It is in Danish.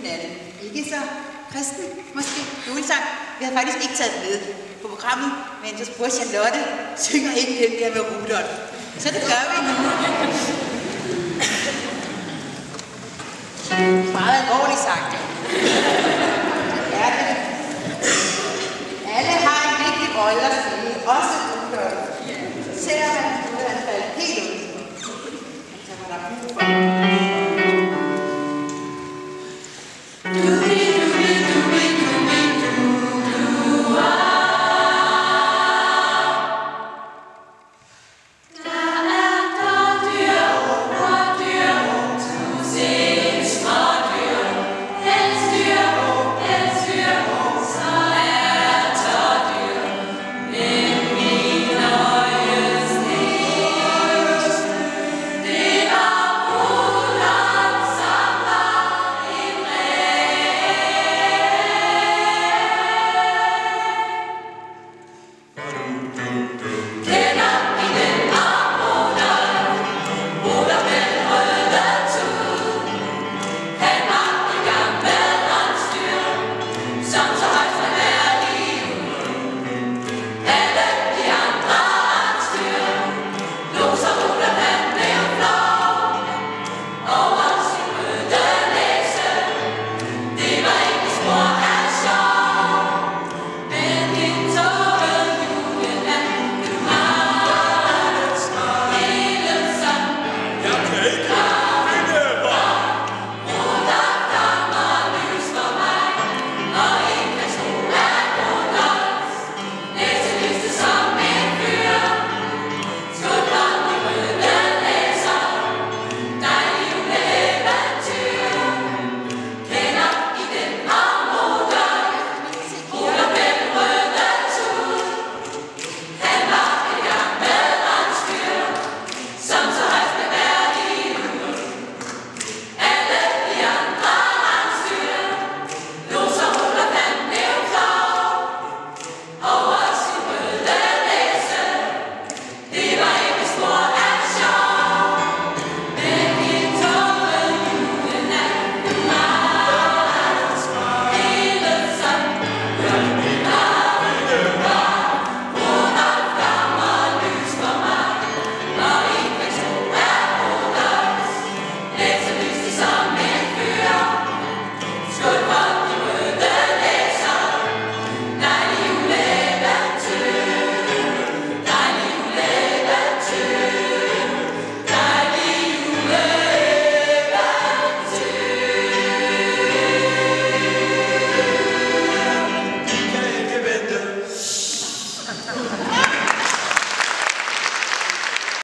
hinanden. Ikke så kristen, måske, julesang. Vi havde faktisk ikke taget med på programmet, men så spurgte Charlotte, synger ikke den der med Rudolf. Så det gør vi nu. Meget alvorlig sang. Det er det. Alle har en vigtig rolle at spille, også Rudolf. Selvom han faldt helt ud. Så var der brug for